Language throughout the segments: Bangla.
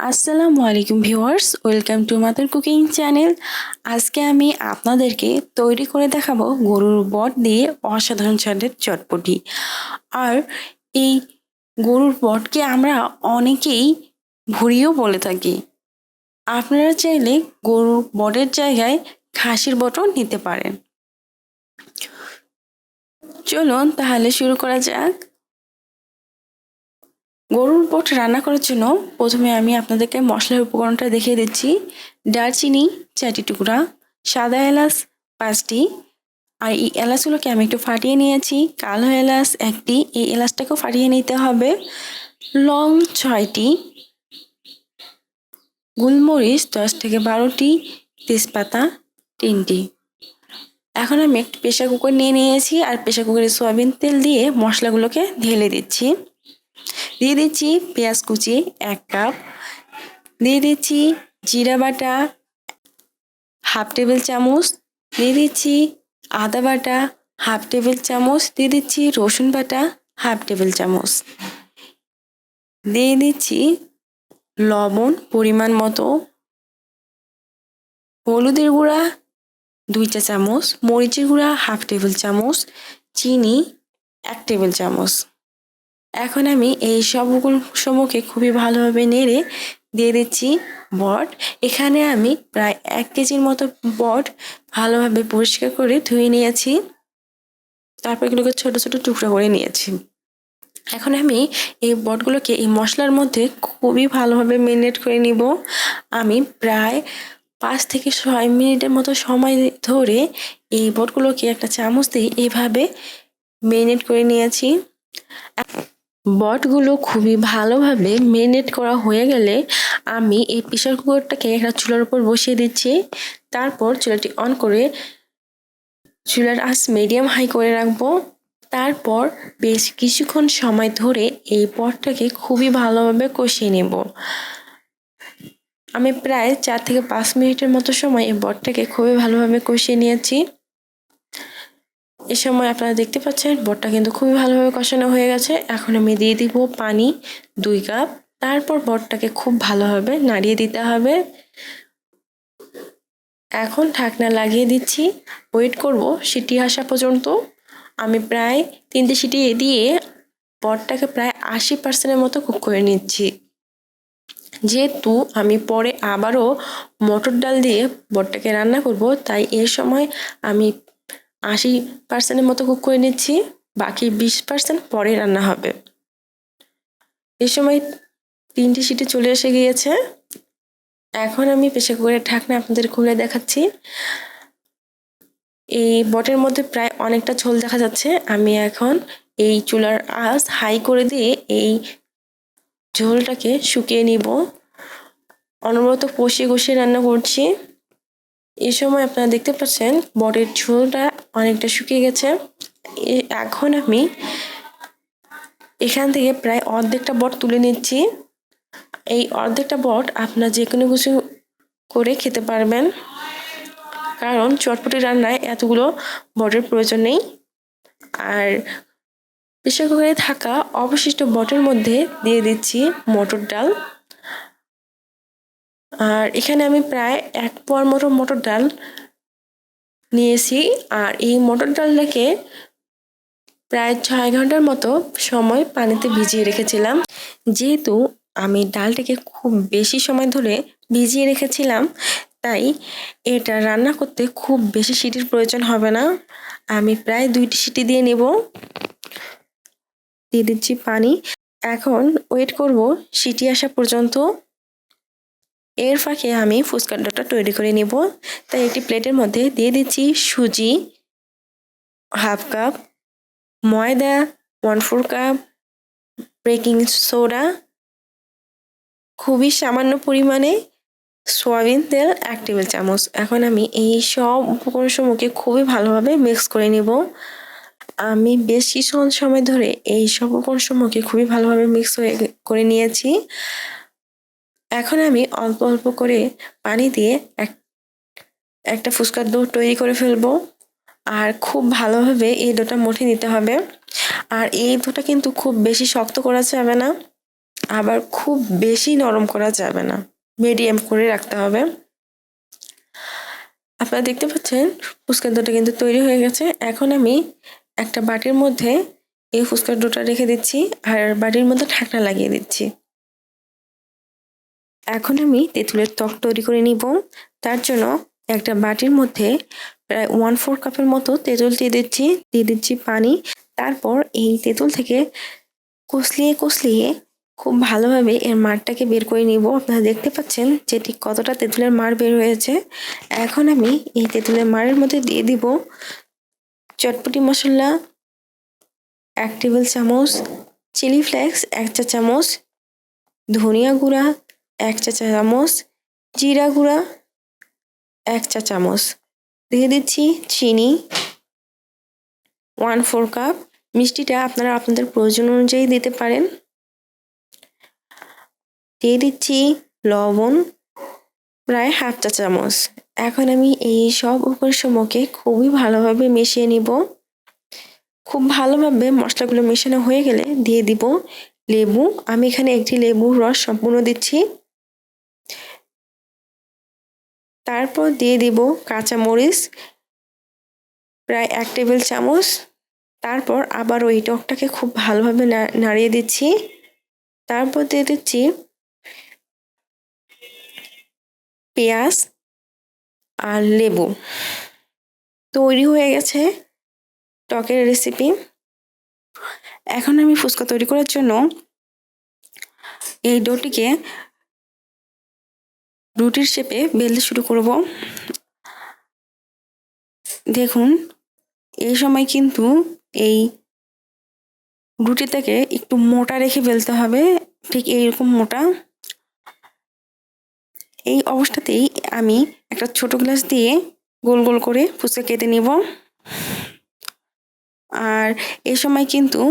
আসসালামু আলাইকুম viewers, welcome to mother cooking channel. আজকে আমি আপনাদেরকে তৈরি করে দেখাবো গরুর বট দিয়ে অসাধারণ স্বাদের চটপটি। আর এই গরুর বটকে আমরা অনেকেই ভুড়িও বলে থাকি। আপনারা চাইলে গরুর বটের জায়গায় খাসির বটও নিতে পারেন। চলুন তাহলে শুরু করা যাক। গরুর বট রান্না করার জন্য প্রথমে আমি আপনাদেরকে মশলার উপকরণটা দেখিয়ে দিচ্ছি। দারচিনি 4টি টুকরা, সাদা এলাচ 5টি, আর এই এলাচগুলোকে আমি একটু ফাটিয়ে নিয়েছি। কালো এলাচ 1টি, এই এলাচটাকেও ফাটিয়ে নিতে হবে। লং 6টি, গোলমরিচ 10 থেকে 12টি, তেজপাতা 3টি। এখন আমি একটু প্রেসার কুকার নিয়ে নিয়েছি আর প্রেসার কুকারে সয়াবিন তেল দিয়ে মশলাগুলোকে ঢেলে দিচ্ছি। দিয়ে দিচ্ছি পেঁয়াজ কুচি 1 কাপ, দিয়ে দিচ্ছি জিরা বাটা হাফ টেবিল চামচ, দিয়ে দিচ্ছি আদা বাটা হাফ টেবিল চামচ, দিয়ে দিচ্ছি রসুন বাটা হাফ টেবিল চামচ, দিয়ে দিচ্ছি লবণ পরিমাণ মতো, হলুদের গুঁড়া 2 চা চামচ, মরিচের গুঁড়া হাফ টেবিল চামচ, চিনি 1 টেবিল চামচ। এখন আমি এই সবগুলোকে খুবই ভালোভাবে নেড়ে দিয়ে দিচ্ছি বট। এখানে আমি প্রায় 1 কেজির মতো বট ভালোভাবে পরিষ্কার করে ধুয়ে নিয়েছি, তারপর এগুলোকে ছোট ছোট টুকরো করে নিয়েছি। এখন আমি এই বটগুলোকে এই মশলার মধ্যে খুবই ভালোভাবে ম্যারিনেট করে নিব। আমি প্রায় 5 থেকে 6 মিনিটের মতো সময় ধরে এই বটগুলোকে একটা চামচ দিয়ে এইভাবে ম্যারিনেট করে নিয়েছি। বটগুলো খুবই ভালোভাবে ম্যারিনেট করা হয়ে গেলে আমি এই প্রেসার কুকারটাকে একটা চুলার উপর বসিয়ে দিচ্ছি। তারপর চুলাটি অন করে চুলার আঁচ মিডিয়াম হাই করে রাখবো। তারপর বেশ কিছুক্ষণ সময় ধরে এই বটটাকে খুবই ভালোভাবে কষিয়ে নেব। আমি প্রায় 4 থেকে 5 মিনিটের মতো সময় এই বটটাকে খুবই ভালোভাবে কষিয়ে নিয়েছি। এ সময় আপনারা দেখতে পাচ্ছেন বটটা কিন্তু খুবই ভালোভাবে কষানো হয়ে গেছে। এখন আমি দিয়ে দিব পানি 2 কাপ। তারপর বটটাকে খুব ভালোভাবে নাড়িয়ে দিতে হবে। এখন ঢাকনা লাগিয়ে দিচ্ছি, ওয়েট করব সিটি আসা পর্যন্ত। আমি প্রায় 3টে সিটি দিয়ে বটটাকে প্রায় 80% মতো কুক করে নিচ্ছি। যেহেতু আমি পরে আবারও মটর ডাল দিয়ে বটটাকে রান্না করব, তাই এর সময় আমি 80% মতো কুক করে নিচ্ছি, বাকি 20% পরে রান্না হবে। এই সময় 3টে সিটি চলে এসে গিয়েছে। এখন আমি প্রেসার কুকারের ঢাকনা আপনাদের খুলে দেখাচ্ছি। এই বটের মধ্যে প্রায় অনেকটা ঝোল দেখা যাচ্ছে। আমি এখন এই চুলার আঁচ হাই করে দিয়ে এই ঝোলটাকে শুকিয়ে নিব। অনবরত কষিয়ে কষিয়ে রান্না করছি। এই সময় আপনারা দেখতে পাচ্ছেন বটের ঝোলটা অনেকটা শুকিয়ে গেছে। এখন আমি এখান থেকে প্রায় অর্ধেকটা বট তুলে নিচ্ছি। এই অর্ধেকটা বট আপনারা যে কোনো কিছু করে খেতে পারবেন, কারণ চটপটি রান্নায় এতগুলো বটের প্রয়োজন নেই। আর প্রেসার কুকারে থাকা অবশিষ্ট বটের মধ্যে দিয়ে দিচ্ছি মটর ডাল। আর এখানে আমি প্রায় 1 পোয়ার মতো মটর ডাল নিয়েছি। আর এই মটর ডালটাকে প্রায় 6 ঘন্টার মতো সময় পানিতে ভিজিয়ে রেখেছিলাম। যেহেতু আমি ডালটাকে খুব বেশি সময় ধরে ভিজিয়ে রেখেছিলাম, তাই এটা রান্না করতে খুব বেশি সিটির প্রয়োজন হবে না। আমি প্রায় 2টি সিটি দিয়ে নেব। দিয়ে দিচ্ছি পানি। এখন ওয়েট করব সিটি আসা পর্যন্ত। এর ফাঁকে আমি ফুচকার ডোটা তৈরি করে নেব। তাই একটি প্লেটের মধ্যে দিয়ে দিচ্ছি সুজি হাফ কাপ, ময়দা 1/4 কাপ, বেকিং সোডা খুবই সামান্য পরিমাণে, সয়াবিন তেল 1 টেবিল চামচ। এখন আমি এই সব উপকরণসমূহকে খুবই ভালোভাবে মিক্স করে নেব। আমি বেশ কিছুক্ষণ সময় ধরে এই সব উপকরণসমূহকে খুবই ভালোভাবে মিক্স করে নিয়েছি। এখন আমি অল্প অল্প করে পানি দিয়ে একটা ফুচকার ডো তৈরি করে ফেলবো। আর খুব ভালোভাবে এই ডোটা মথে নিতে হবে। আর এই ডোটা কিন্তু খুব বেশি শক্ত করা যাবে না। আবার খুব বেশি নরম করা যাবে না, মিডিয়াম করে রাখতে হবে। আপনারা দেখতে পাচ্ছেন ফুচকার ডোটা কিন্তু তৈরি হয়ে গেছে। এখন আমি একটা বাটির মধ্যে এই ফুচকার ডোটা রেখে দিচ্ছি আর বাটির মধ্যে ঢাকনা লাগিয়ে দিচ্ছি। এখন আমি তেঁতুলের টক তৈরি করে নিব। তার জন্য একটা বাটির মধ্যে প্রায় 1/4 কাপের মতো তেঁতুল দিয়ে দিচ্ছি পানি। তারপর এই তেঁতুল থেকে কষলিয়ে খুব ভালোভাবে এর মাড়টাকে বের করে নিব। আপনারা দেখতে পাচ্ছেন যে ঠিক কতটা তেঁতুলের মাড় বের হয়েছে। এখন আমি এই তেঁতুলের মাড়ের মধ্যে দিয়ে দিব চটপটি মশলা 1 টেবিল চামচ, চিলি ফ্লেক্স 1 চা চামচ, ধনিয়া গুঁড়া 1 চা চামচ, জিরা গুঁড়া 1 চা চামচ, দিয়ে দিচ্ছি চিনি 1/4 কাপ। মিষ্টিটা আপনারা আপনাদের প্রয়োজন অনুযায়ী দিতে পারেন। দিয়ে দিচ্ছি লবণ প্রায় 1/2 চা চামচ। এখন আমি এই সব উপকরণকে খুবই ভালোভাবে মিশিয়ে নিব। খুব ভালোভাবে মশলাগুলো মেশানো হয়ে গেলে দিয়ে দিব লেবু। আমি এখানে একটি লেবুর রস সম্পূর্ণ দিচ্ছি। তারপর দিয়ে দিব কাঁচামরিচ প্রায় 1 টেবিল চামচ। তারপর আবার ওই টকটাকে খুব ভালোভাবে নাড়িয়ে দিচ্ছি। তারপর দিয়ে দিচ্ছি পেঁয়াজ আর লেবু। তৈরি হয়ে গেছে টকের রেসিপি। এখন আমি ফুচকা তৈরি করার জন্য এই ডোটিকে রুটির শেপে বেলতে শুরু করব। দেখুন এই সময় কিন্তু এই রুটিটাকে একটু মোটা রেখে বেলতে হবে, ঠিক এইরকম মোটা। এই অবস্থাতেই আমি একটা ছোট গ্লাস দিয়ে গোল গোল করে ফুচকা কেটে নিব। আর এই সময় কিন্তু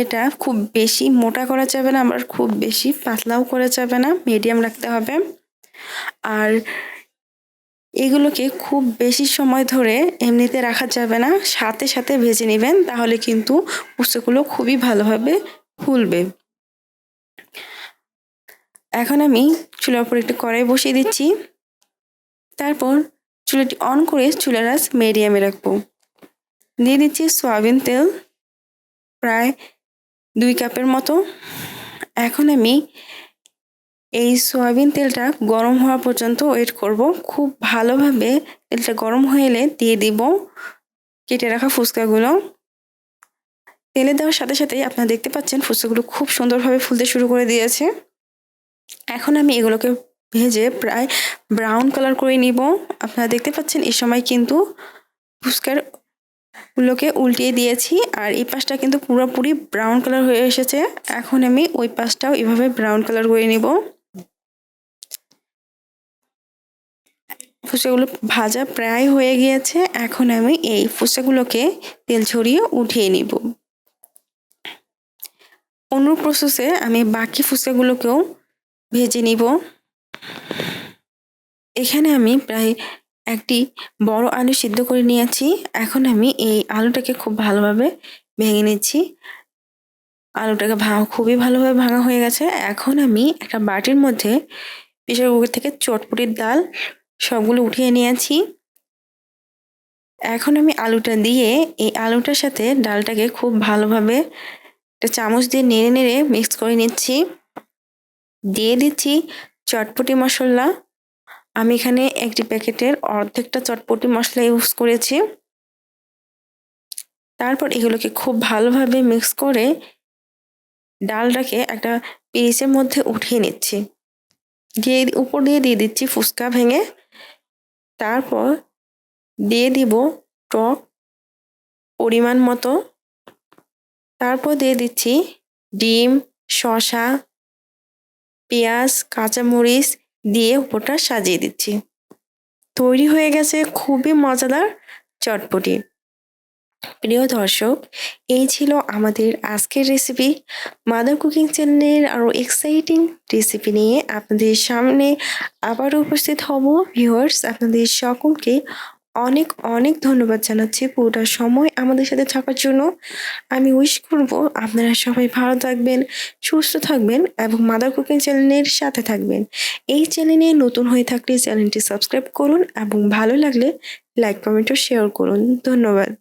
এটা খুব বেশি মোটা করা যাবে না, আবার খুব বেশি পাতলাও করা যাবে না, মিডিয়াম রাখতে হবে। আর এগুলোকে খুব বেশি সময় ধরে এমনিতে রাখা যাবে না, সাথে সাথে ভেজে নেবেন, তাহলে কিন্তু ফুচকাগুলো খুবই ভালোভাবে ফুলবে। এখন আমি চুলার উপর একটি কড়াই বসিয়ে দিচ্ছি। তারপর চুলাটি অন করে চুলার আঁচ মিডিয়ামে রাখবো। দিয়ে দিচ্ছি সয়াবিন তেল প্রায় 2 কাপের মতো। এখন আমি এই সয়াবিন তেলটা গরম হওয়া পর্যন্ত ওয়েট করব। খুব ভালোভাবে তেলটা গরম হয়ে এলে দিয়ে দিব কেটে রাখা ফুচকাগুলো। তেলে দেওয়ার সাথে সাথেই আপনারা দেখতে পাচ্ছেন ফুচকাগুলো খুব সুন্দরভাবে ফুলতে শুরু করে দিয়েছে। এখন আমি এগুলোকে ভেজে প্রায় ব্রাউন কালার করে নিব। আপনারা দেখতে পাচ্ছেন এই সময় কিন্তু ফুচকার গুলোকে উল্টিয়ে দিয়েছি আর এই পাশটা কিন্তু পুরোপুরি ব্রাউন কালার হয়ে এসেছে। এখন আমি ওই পাশটাও এভাবে ব্রাউন কালার করে নিব। ফুচকাগুলো ভাজা প্রায় হয়ে গিয়েছে। এখন আমি এই ফুচকাগুলোকে তেল ঝরিয়ে উঠিয়ে নিব। অন্য প্রসেসে আমি বাকি ফুচকাগুলোকেও ভেজে নিব। এখানে আমি প্রায় একটি বড় আলু সিদ্ধ করে নিয়েছি। এখন আমি এই আলুটাকে খুব ভালোভাবে ভেঙে নিচ্ছি। আলুটাকে খুবই ভালোভাবে ভাঙা হয়ে গেছে। এখন আমি একটা বাটির মধ্যে প্রেসার কুকার থেকে চটপটির ডাল সবগুলো উঠিয়ে নিয়েছি। এখন আমি আলুটা দিয়ে এই আলুটার সাথে ডালটাকে খুব ভালোভাবে একটা চামচ দিয়ে নেড়ে নেড়ে মিক্স করে নিচ্ছি। দিয়ে দিচ্ছি চটপটি মশলা। আমি এখানে একটি প্যাকেটের অর্ধেকটা চটপটি মশলা ইউজ করেছি। তারপর এগুলোকে খুব ভালোভাবে মিক্স করে ডালটাকে একটা পিরিচের মধ্যে উঠিয়ে নিচ্ছি। উপর দিয়ে দিচ্ছি ফুচকা ভেঙে। তারপর দিয়ে দিব টক পরিমাণ মতো। তারপর দিয়ে দিচ্ছি ডিম, শসা, পেঁয়াজ, কাঁচামরিচ দিয়ে উপরটা সাজিয়ে দিচ্ছি। তৈরি হয়ে গেছে খুবই মজাদার চটপটি। প্রিয় দর্শক, এই ছিল আমাদের আজকের রেসিপি। মাদার কুকিং চ্যানেলের আরও এক্সাইটিং রেসিপি নিয়ে আপনাদের সামনে আবারও উপস্থিত হব। ভিউয়ার্স, আপনাদের সকলকে অনেক অনেক ধন্যবাদ জানাচ্ছি পুরোটা সময় আমাদের সাথে থাকার জন্য। আমি উইশ করব আপনারা সবাই ভালো থাকবেন, সুস্থ থাকবেন এবং মাদার কুকিং চ্যানেলের সাথে থাকবেন। এই চ্যানেলে নতুন হয়ে থাকলে চ্যানেলটি সাবস্ক্রাইব করুন এবং ভালো লাগলে লাইক, কমেন্ট ও শেয়ার করুন। ধন্যবাদ।